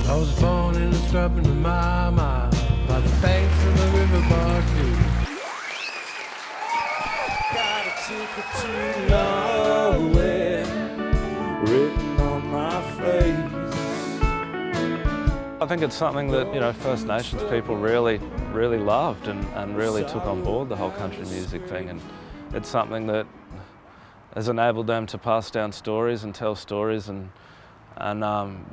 I was born in a scrub in the mama by the banks of the river Barcoo. Got a ticket to nowhere written on my face. I think it's something that, you know, First Nations people really loved and really took on board, the whole country music thing, and it's something that has enabled them to pass down stories and tell stories and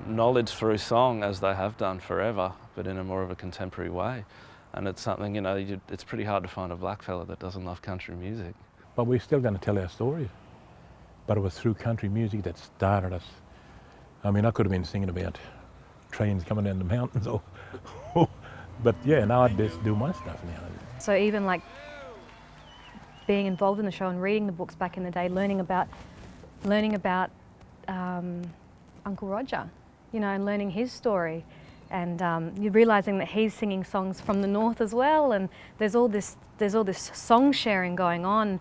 knowledge through song, as they have done forever, but in a more of a contemporary way. And it's something, you know, it's pretty hard to find a blackfella that doesn't love country music. But we're still going to tell our stories. But it was through country music that started us. I mean, I could have been singing about trains coming down the mountains, or but yeah, now I just do my stuff now. So even like being involved in the show and reading the books back in the day, learning about Uncle Roger, you know, and learning his story, and you're realising that he's singing songs from the north as well, and there's all this song sharing going on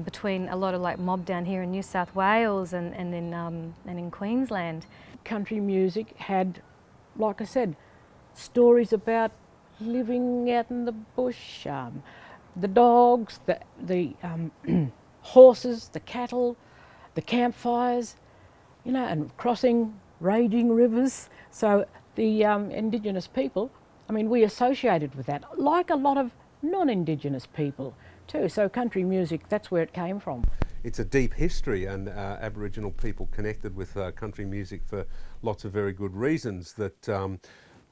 between a lot of like mob down here in New South Wales and in Queensland. Country music had, like I said, stories about living out in the bush, the dogs, the horses, the cattle, the campfires, you know, and crossing raging rivers. So the Indigenous people, I mean, we associated with that, like a lot of non-Indigenous people too. So country music, that's where it came from. It's a deep history, and Aboriginal people connected with country music for lots of very good reasons that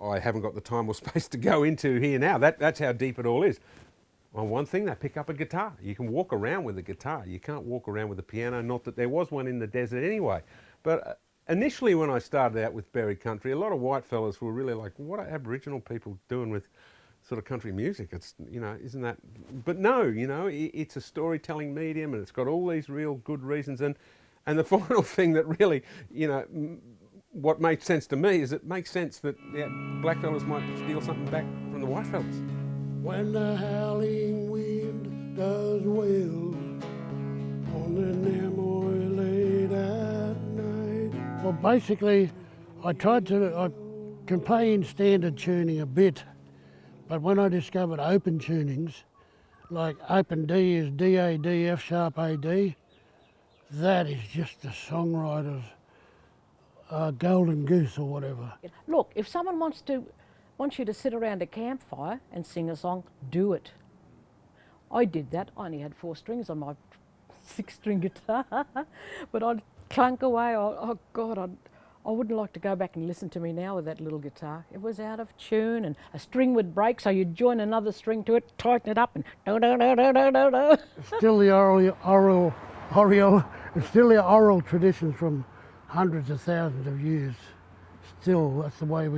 I haven't got the time or space to go into here now. That's how deep it all is. On one thing, they pick up a guitar. You can walk around with a guitar. You can't walk around with a piano, not that there was one in the desert anyway. But initially when I started out with Berry Country, a lot of white fellas were really like, what are Aboriginal people doing with sort of country music? It's, you know, isn't that... But no, you know, it's a storytelling medium, and it's got all these real good reasons. And the final thing that really, you know, what makes sense to me is it makes sense that black fellas might steal something back from the white fellas. When the howling wind does wail on the Namoy late at night. Well, basically, I can play in standard tuning a bit, but when I discovered open tunings, like open D is D-A-D, F sharp A-D, that is just the songwriter's golden goose or whatever. Look, if someone wants you to sit around a campfire and sing a song, do it. I did that. I only had 4 strings on my 6-string guitar, but I'd clunk away. Oh God, I wouldn't like to go back and listen to me now with that little guitar. It was out of tune, and a string would break, so you'd join another string to it, tighten it up, and do-do-do-do-do-do. Still the oral traditions from hundreds of thousands of years. Still, that's the way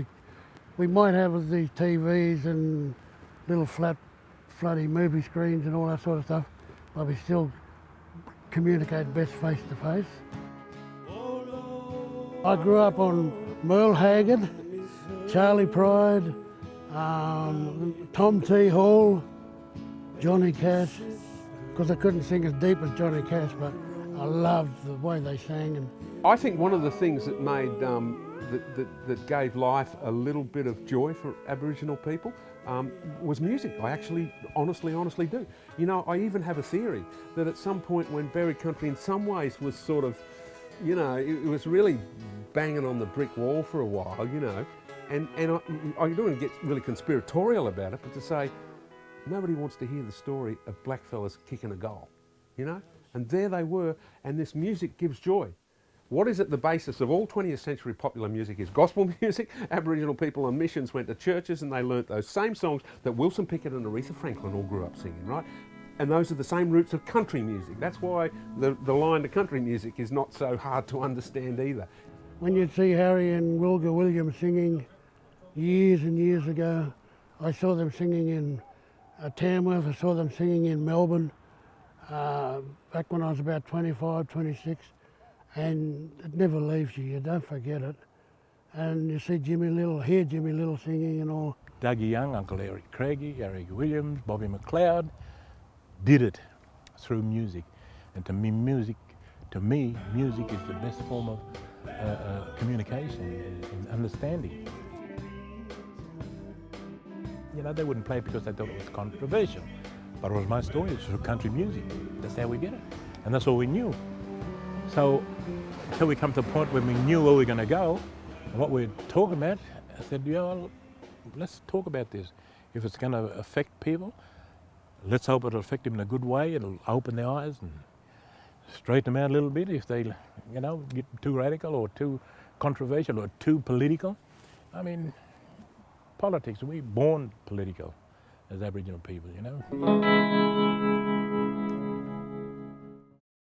we might have these TVs and little floody movie screens and all that sort of stuff, but we still communicate best face to face. I grew up on Merle Haggard, Charlie Pride, Tom T. Hall, Johnny Cash, because I couldn't sing as deep as Johnny Cash, but I loved the way they sang. And I think one of the things that made that gave life a little bit of joy for Aboriginal people was music. I actually honestly do. You know, I even have a theory that at some point when Berry Country in some ways was sort of, you know, it was really banging on the brick wall for a while, you know, and I don't want to get really conspiratorial about it, but to say nobody wants to hear the story of blackfellas kicking a goal, you know, and there they were, and this music gives joy. What is at the basis of all 20th century popular music is gospel music. Aboriginal people on missions went to churches and they learnt those same songs that Wilson Pickett and Aretha Franklin all grew up singing, right? And those are the same roots of country music. That's why the line to country music is not so hard to understand either. when you'd see Harry and Wilga Williams singing years and years ago, I saw them singing in Tamworth, I saw them singing in Melbourne, back when I was about 25, 26, and it never leaves you, you don't forget it. And you see Jimmy Little, hear Jimmy Little singing and all. Dougie Young, Uncle Eric Craigie, Eric Williams, Bobby McLeod did it through music. And to me, music is the best form communication and understanding. You know, they wouldn't play it because they thought it was controversial. But it was my story, it's through country music. That's how we did it. And that's all we knew. So, until we come to the point where we knew where we were going to go and what we were talking about, I said, yeah, well, let's talk about this. If it's going to affect people, let's hope it'll affect them in a good way. It'll open their eyes and straighten them out a little bit if they, you know, get too radical or too controversial or too political. I mean, politics, we're born political as Aboriginal people, you know.